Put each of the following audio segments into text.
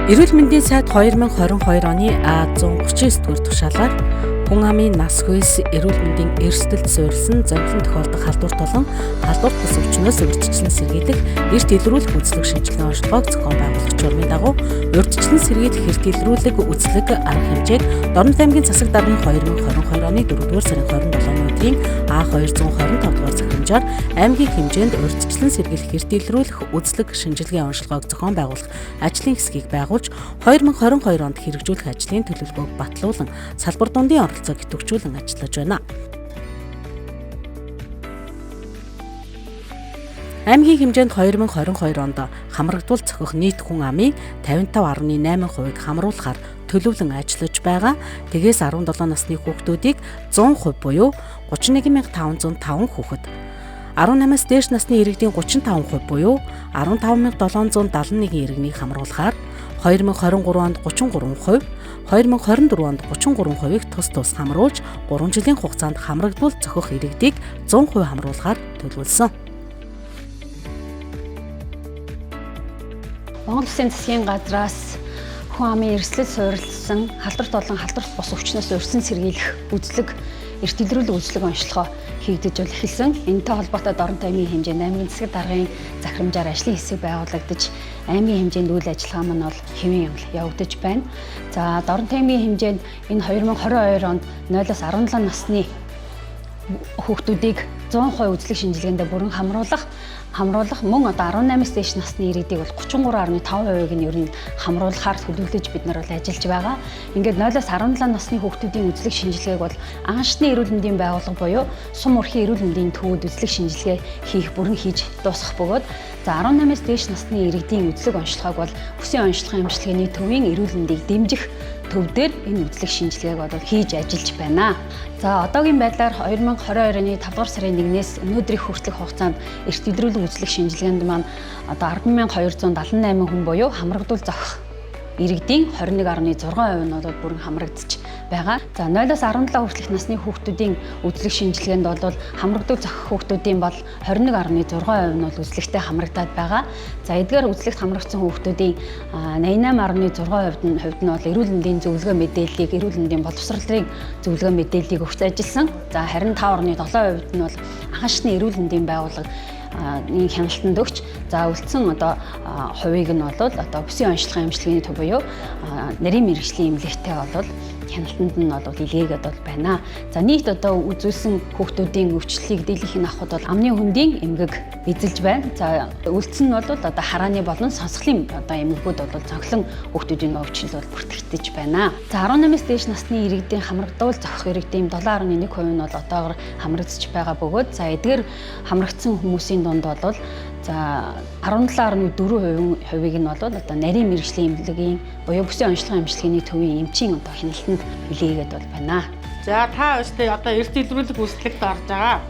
Эрүүл мэндийн сайд 2022 оны А139 дугаар тушаалаар хүн амын нас хүйс эрүүл мэндийн эрсдэлд суурилсан зовлон тохиолдох халдварт болон халдварт бус өвчнөөс урьдчилан сэргийлэх эрт илрүүлэх үзлэг шинжилгээ онцлогоог зохион байгуулагч урмын дагуу урьдчилан сэргийлэх эрт илрүүлэх үзлэг арга хэмжээг Дорнод аймгийн засаг даргын 2022 оны 4-р сарын 27-ны өдрийн А225 дугаар захирамжаар аймгийн хэмжээнд урьдчилан сэргийлэх эрт илрүүлэх үзлэг шинжилгээ онцлогоог зохион байгуулах ажлын хэсгийг байгуулж 2022 онд хэрэгжүүлэх ажлын төлөвлөгөөг батлуулан салбар дундын оролцоог идэвхжүүлэн ажиллаж байна. Аймгийн хэмжээнд 2022 онд хамрагдвал цохих нийт хүн амын 55.8%-ийг хамруулахаар төлөвлөн ажиллаж байгаа. Тэгээс 17 насны хүүхдүүдийг 100% буюу 31505 хүүхэд, 18-аас дээш насны иргэдийн 35% буюу 15771 иргэнийг хамруулахаар 2023 онд 33%, 2024 онд 33%-ийг тус хамруулж 3 жилийн хугацаанд хамрагдвал цохих иргэдийг 100% хамруулахаар төлөвлөсөн. Монгол Улсын засгийн газраас хүн амын эрсдлэл суурилсан халдварт болон халдварт бус өвчнөөс урьдчилан сэргийлэх үзлэг эрт илрүүлэх үзлэг онцлогоо хийгдэж эхэлсэн. Энэтэй холбоотой Дорнод аймгийн хэмжээнд аймгийн засаг даргын захирамжаар ажлын хэсэг байгуулагдаж аймгийн хэмжээнд үйл ажиллагаа маань бол хэвэн явагдаж байна. За Дорнод аймгийн хэмжээнд энэ 2022 онд 0-аас 17 насны хүүхдүүдийг 100% үзлэг шинжилгээндээ бүрэн хамруулах мөн одоо 18-аас дээш насны иргэдийг бол 33.5%-ийг нь ер нь хамруулахаар төлөвлөж бид нар бол ажиллаж байгаа. Ингээд 0-аас 17 насны хүүхдүүдийн үзлэг шинжилгээг бол анхны эрүүл мэндийн байгууллага буюу сум урхийн эрүүл мэндийн төвүүд үзлэг шинжилгээ хийх бүрэн хийж дуусгах бөгөөд за 18-аас дээш насны иргэдийн үзлэг онцлогоог бол бүсийн онцлогын эмчилгээний төвийн эрүүл мэндийг дэмжих төв дээр энэ үзлэг шинжилгээг бол хийж ажиллаж байна. За одоогийн байдлаар 2022 оны 5 дугаар сарын 1-ээс өнөөдрийн хүртэлх хугацаанд эрт илрүүлэх үзлэг шинжилгээнд маань одоо 10,278 хүн буюу хамрагдвал зохих иргэдийн 21.6% нь бол бүрэн хамрагдчих байгаа. За 0-аас 17 хүртэлх насны хүүхдүүдийн үзлэг шинжилгээнд бол хамрагдвал зохих хүүхдүүдийн бол 21.6% нь бол үзлэгтэй хамрагдаад байгаа. За эдгээр үзлэгт хамрагдсан хүүхдүүдийн 88.6% нь бол эрүүл мэндийн зөвлөгөө мэдээллийг эрүүл мэндийн боловсролын зөвлөгөө мэдээллийг өгч ажилласан. За харин 5.7% нь бол анхаашны эрүүл мэндийн байгууллага нэг хяналтанд өгч за үлдсэн одоо хувийг нь бол одоо бүсийн онцлогын эмчилгээний төв буюу нарийн мэргэжлийн эмнэлэгтэй бол хяналтанд нь бол илгээгээд бол байна. За нийт одоо үзүүлсэн хүүхдүүдийн өвчлөлийг дийлэнх нь авахд бол амны хөндийн эмгэг эзэлж байна. За үлдсэн нь бол одоо харааны болон сонсголын одоо эмгэгүүд бол цоглон хүүхдүүдийн өвчлөл бол бүртгэгдэж байна. За 18-аас дээш насны иргэдийн хамрагдвал зохих иргэдийн 7.1% нь бол одоогор хамрагдж байгаа бөгөөд за эдгээр хамрагдсан хүмүүсийн дунд бол за 17.4%-ийг нь бол одоо нарийн мэргэжлийн эмнэлгийн буюу бүсийн онцлогын эмчилгээний төвийн эмчийн одоо хяналтанд илгээгээд бол байна. За та өстэй одоо эрт илрүүлэх үзлэгт орж байгаа.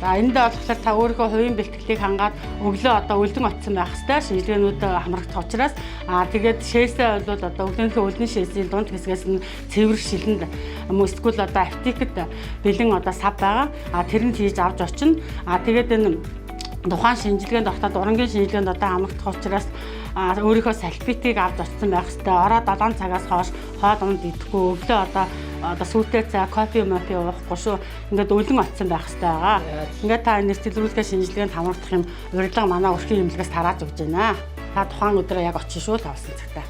За энд болохоор та өөрийнхөө хувийн бэлтгэлийг хангаад өглөө одоо үлдэн очсон байх хэвээр шинжилгээнүүд хамрагдах учраас тэгээд шээсээ бол одоо өглөөнхөө үлдэн шээсийн дунд хэсгээс нь цэвэр шилэнд эсвэл одоо аптекад бэлэн одоо сав байгаа. Тэрэнд хийж авч очино. Тэгээд энэ тухайн шинжилгээнд ороход урангийн шинжилгээнд одоо хамрагдах учраас өөрийнхөө салфетыг авч очсон байх хэвээр ороо 7 цагаас хойш хоол унд идэхгүй өглөө одоо сүйтэй цай кофе уухгүй шүү. Ингээд өлөн очсон байх хэвээр байгаа. Ингээд та эрт илрүүлэх шинжилгээнд хамрагдах юм урилга манай өрхийн эмнэлгээс тарааж өгч байна. Та тухайн өдрөө яг очих шүү л авсан цагтаа.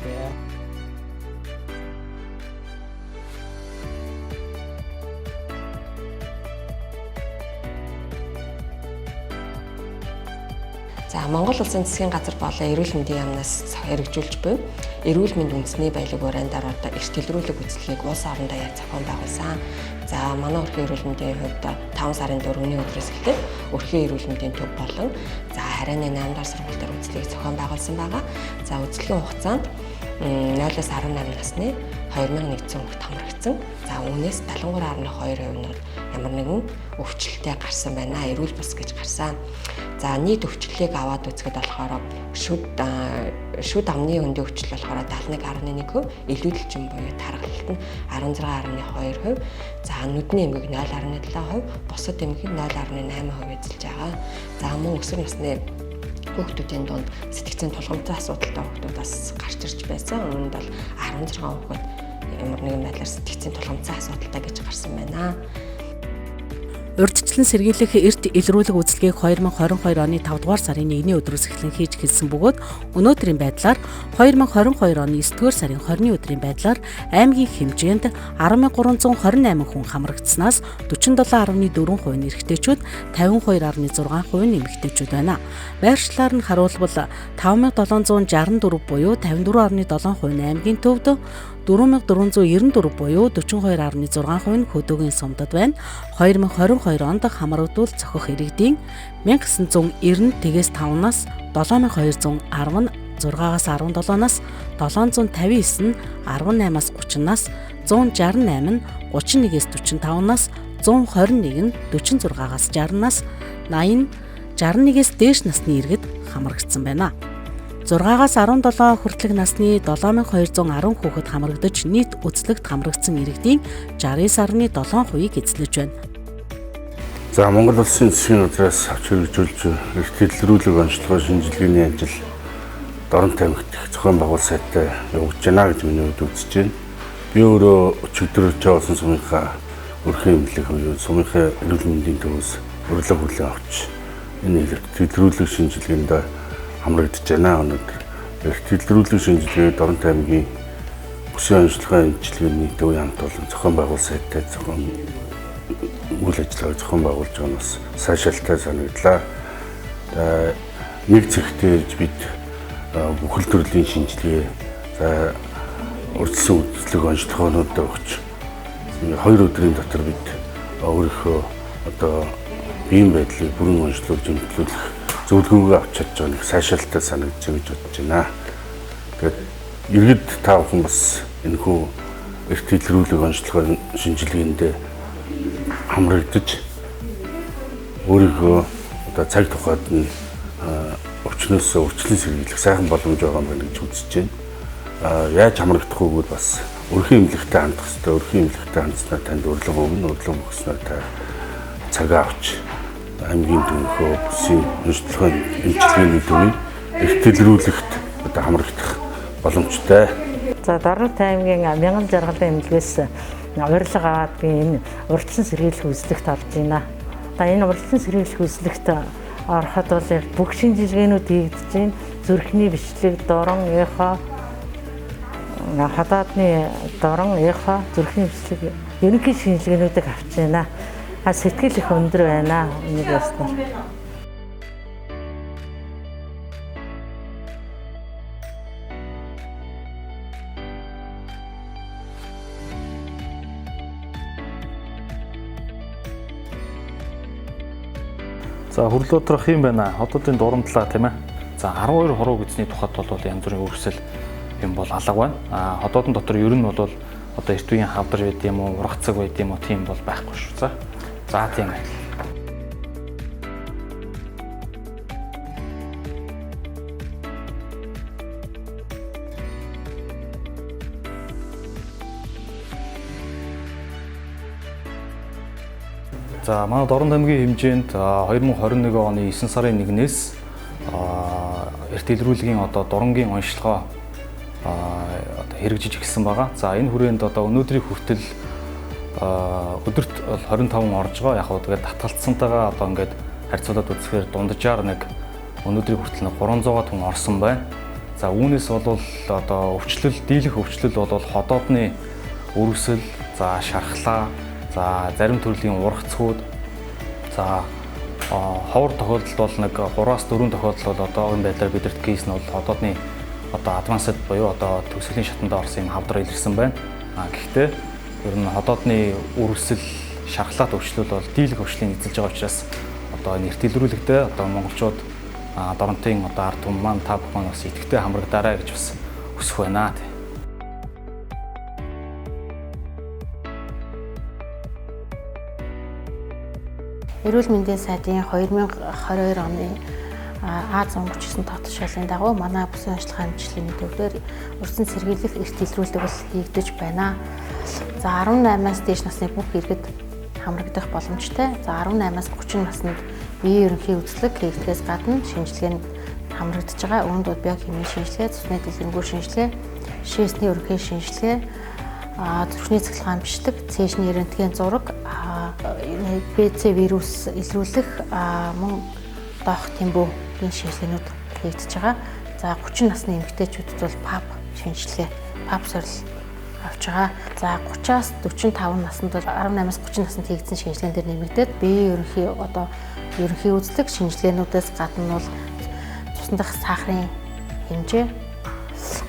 За Монгол Улсын засгийн газар болон эрүүл мэндийн яамнаас хэрэгжүүлж буй эрүүл мэнд үндэсний баялаг урайндаар одоо эрт илрүүлэх үзлэгийг улс орон даяар зохион байгуулсан. За манай өрхийн эрүүл мэндийн хувьд 5 сарын 4-ний өдрөөс эхлээд өрхийн эрүүл мэндийн төв болон за харайны 8 дахь сургууль дээр үзлэгийг зохион байгуулсан байгаа. За үзлэгийн хугацаанд 0-аас 18 насны 2100 хүүхэд хамрагдсан. За үүнээс 73.2% нь бол ямар нэгэн өвчлөлтэй гарсан байна. Эрүүл бус гэж гарсан. За нийт өвчлөлийг аваад үзэхэд болохоор шүд амны өндөө өвчлөл болохоор 71.1%, илүүдэлчин буюу тархалт нь 16.2%, за нүдний эмгэг 0.7%, бусад эмгэг 0.8% эзэлж байгаа. За мөн өсвөр насны хүүхдүүдийн дунд сэтгцийн тулгамдсан асуудалтай хүүхдүүд бас гарч ирж байсан. Үүнд бол 16 хүүхэд ямар нэгэн байдлаар сэтгцийн тулгамдсан асуудалтай гэж гарсан байна. Урьдчилан сэргийлэх эрт илрүүлэг үйлчилгээг 2022 оны 5 дугаар сарын 1-ний өдрөөс эхлэн хийж гэлсэн бөгөөд өнөөдрийн байдлаар 2022 оны 9-р сарын 20-ны өдрийн байдлаар аймгийн хэмжээнд 10,328 хүн хамрагдсанаас 47.4% нь эрэгтэйчүүд, 52.6% нь эмэгтэйчүүд байна. Байршлаар нь харуулбал 5,764 буюу 54.7% нь аймгийн төвд, 4,494 буюу 42.6% нь хөдөөгийн сумдад байна. 2022 онд хамрагдвал зохих иргэдийн 1990 тэгээс 5-наас 7210 нь 6-аас 17-наас 759 нь 18-аас 30-наас 168 нь 31-ээс 45-наас 121 нь 46-аас 60-наас 80 нь 61-ээс дээш насны иргэд хамрагдсан байна. 6-аас 17 хүртэлх насны 7210 хүүхэд хамрагдаж нийт үзлэгт хамрагдсан иргэдийн 69.7%-ийг эзлэж байна. За Монгол Улсын засгийн газраас авч хэрэгжүүлж эрт илрүүлэг онцлогоо шинжилгээний ажил Дорн тамхи зохион байгуулалт сайтай явагдаж байна гэж миний хувьд үзэж байна. Би өөрөө өчигдөр Жавсан сумынхаа өрхийн эмнэлэг буюу сумынхаа эрүүл мэндийн төвөөс урилга хүлээн авч энэ эрт илрүүлэг шинжилгээнд хамрагдаж байна. Өнөөдөр эрт илрүүлэг шинжилгээ Дорн аймгийн бүсийн онцлогын эмчилгээний төвийн хамт олон зохион байгуулалт сайтай зохион үйл ажиллагааг зохион байгуулж байгаа нь бас сайшаалтай санагдлаа. Нэг зэрэгтэй бид бүхэл төрлийн шинжилгээ, за урьдчилан үзлэг онцлогоонуудаа өгч 2 өдрийн дотор бид өөрийнхөө одоо биеийн байдлыг бүрэн онцлуулж эмчлүүлэх зөвлөгөөгөө авч чадж байгаа нэг сайшаалтай санагдаж байна гэж бодож байна. Тэгээд иргэд та бүхэн бас энэхүү эрт илрүүлэг онцлогын шинжилгээнд хамрагдаж өөрийгөө одоо цаг тухайд нь өвчнөөс урьдчилан сэргийлэх сайхан боломж байгаа юм байна гэж үзэж байна. Яаж хамрагдах вэ гэвэл бас өрхийн эмнэлэгтэй хандах хэрэгтэй. Өрхийн эмнэлэгтэй хандсанаар танд урилга өгнө. Урилга өгснөөр та цагаа авч аймгийн төвийнхөө бүсийн онцлогын эмчилгээний төвийн эрт илрүүлэгт одоо хамрагдах боломжтой. За Дорн аймгийн мянган жаргалын эмнэлгээс урилга аваад би энэ урьдчилан сэргийлэх үзлэгт орж байна. Одоо энэ урьдчилан сэргийлэх үзлэгт ороход бол бүх шинжилгээнүүд хийгдэж байна. Зүрхний бичлэг, дорон, эхо, хадаадны дорон, эхо, зүрхний бичлэг ерөнхий шинжилгээнүүдийг авч байна. Сэтгэл их өндөр байна. Энийг яснаа. За хөрлөө өдрөх юм байна. Хотуудын дурамтлаа тийм ээ. За 12 хоруу гизний тухайд бол янз бүрийн өрсөл юм бол алга байна. Хотуудын дотор ер нь бол одоо эрт үеийн хавдар байд юм уу, урах цаг байд юм уу тийм бол байхгүй шүү. За тийм ээ. За манай Дорн аймгийн хэмжээнд 2021 оны 9 сарын 1-ээс эрт илрүүлгийн одоо дурангийн онцлогоо хэрэгжиж эхэлсэн байгаа. За энэ хүрээнд одоо өнөөдрийн хүртэл өдөрт 25 орж байгаа. Яг хөө тэгээд татгалцсантайгаа одоо ингээд харьцуулаад үзэхээр дунджаар нэг өнөөдрийн хүртэл 300 хүн орсон байна. За үүнээс бол одоо өвчлөл, дийлэнх өвчлөл бол ходоодны өрөвсөл, за шархлаа, за зарим төрлийн ургацгууд, за ховор тохиолдолд бол нэг 3-аас 4 тохиолдол бол одоогийн байдлаар бидэрт кейс нь бол ходоодны одоо адвансд буюу одоо төгсгөлийн шатанд орсон юм хавдар илэрсэн байна. Гэхдээ ер нь ходоодны өрөвсөл, шархлаат өвчлөл бол дийлэнх өвчлийн эзэлж байгаа учраас одоо энэ эрт илрүүлэгтээ одоо монголчууд Доронтын одоо ард түмэн маань та бүхэн бас идэвхтэй хамрагдаарай гэж бас хүсэх байна. Эрүүл мэндийн сайдын 2022 оны Аз онгоцсон татваршаалын дагуу манай бүсийн онцлогын хэмжлэлийн төвдөр урьдчилан сэргийлэх эрт илрүүлэг бол хийгдэж байна. За 18-аас дээш насны бүх иргэд хамрагдах боломжтой. За 18-аас 30 наснд биеийн ерөнхий үзлэг хийгдгээс гадна шинжилгээнд хамрагдаж байгаа. Үүнд бол биохимийн шинжилгээ, цусны дэлгэрэнгүй шинжилгээ, шээсний өргөхийн шинжилгээ, зүрхний цэцлэгаан бичлэг, цээжний рентген зураг, БЦ вирус илрүүлэх, мөн доох тэмбүүгийн шинжилгээнүүд хийгдэж байгаа. За 30 насны эмэгтэйчүүдэд бол ПАП шинжилгээ, ПАП сорил авч байгаа. За 30-аас 45 наснд бол 18-аас 30 наснд хийгдсэн шинжилгээнд дээр нэмэгдээд биеийн ерөнхий үзлэг шинжилгээнүүдээс гадна бол цусны дах сахарын хэмжээ,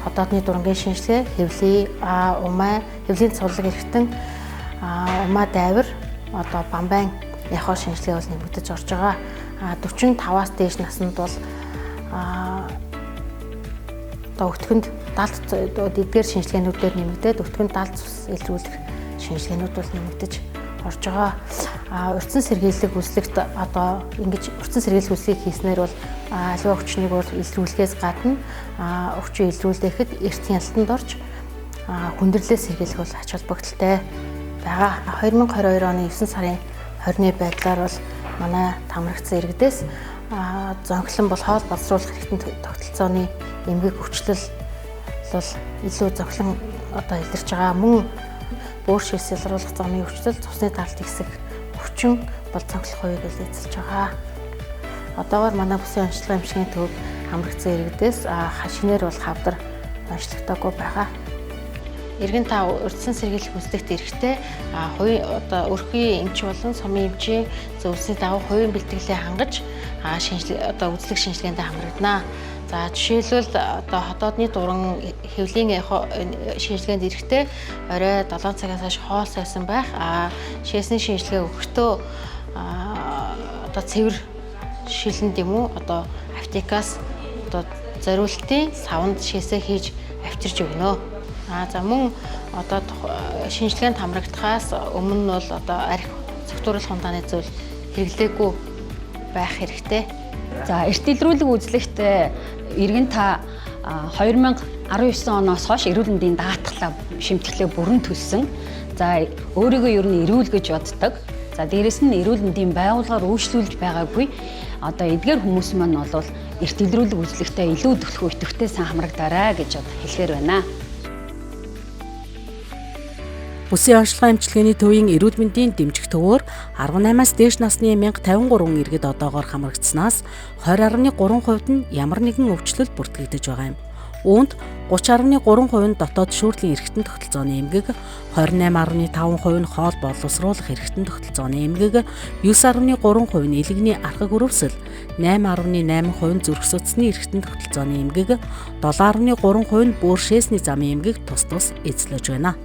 хотоодны дурангийн шинжилгээ, хэвлийн хэвлийн цулаг эргэтэн, умаа дайвар, бамбайн яхоо шинжилгээ бол нэмэгдэж орж байгаа. 45-аас дээш наснд бол өтгөнд далд эдгээр шинжилгээнүүдээр нэмэгдээд өтгөнд далд цус илрүүлэх шинжилгээнүүд бол нэмэгдэж орж байгаа. Урьдчилан сэргийлэх үзлэгт ингэж урьдчилан сэргийлэх үзлэгийг хийснээр бол аливаа өвчнийг бол илрүүлэхээс гадна өвчин илрүүлэхэд эрт хяналтанд орж хүндрэлээ сэргийлэх бол ач холбогдолтой байгаа. 2022 оны 9 сарын 20-ны байдлаар бол манай тамрагцсан иргэдээс зонхлон бол хоол боловсруулах хэрэгтэн тогтолцооны эмгэг өвчлөл бол илүү зохилон илэрч байгаа. Мөн бөөр шээс ялгаруулах замын өвчлөл, цусны талд ихсэх өвчин бол цонхлох хувийг эзэлж байгаа. Одоогоор манай бүсийн онцлогын эмчийн төвд хамрагдсан иргэдээс шинээр бол хавдар онцлогдоогүй байгаа. Иргэн та урьдчилан сэргийлэх үзлэгт эрэхтэй өрхийн эмч болон сумын эмчийн зөвлөсний дагуу хувийн бэлтгэлээ хангаж үзлэг шинжилгээнд хамрагдана. За жишээлбэл хотоодны дуран хэвлийн шинжилгээнд эрэхтэй орой 7 цагаас хойш хоол сойсон байх, шээсний шинжилгээ өгөхдөө цэвэр шилэнд юм уу аптекаас зориултын савнд шээсээ хийж авчирч өгнө. За мөн шинжилгээнд хамрагдахаас өмнө нь бол архи цогтууруулах хундааны зүйл хэрэглээгүй байх хэрэгтэй. За эрт илрүүлэг үзлэгт иргэн та 2019 оноос хойш эрүүл мэндийн даатгалаа шимтгэлээ бүрэн төлсөн. За өөрийгөө ер нь эрүүл гэж боддог. За дээрэс нь эрүүл мэндийн байгууллагаар үйлчлүүлж байгаагүй эдгээр хүмүүс маань бол эрт илрүүлэг үзлэгтээ илүү төлхөө идэвхтэй сайн хамрагдаарай гэж хэлэхээр байна. Бүсийн онцлогын эмчилгээний төвийн эрүүл мэндийн дэмжих төвөөр 18-аас дээш насны 1053 иргэд одоогоор хамрагдсанаас 20.3% нь ямар нэгэн өвчлөл бүртгэгдэж байгаа юм. Үүнд 30.3% нь дотоод шүүрлийн эрхтэн тогтолцооны эмгэг, 28.5% нь хоол боловсруулах эрхтэн тогтолцооны эмгэг, 9.3% нь илэгний архаг өрөвсөл, 8.8% нь зүрх судасны эрхтэн тогтолцооны эмгэг, 7.3% нь бөөр шээсний замын эмгэг тус эзлэж байна.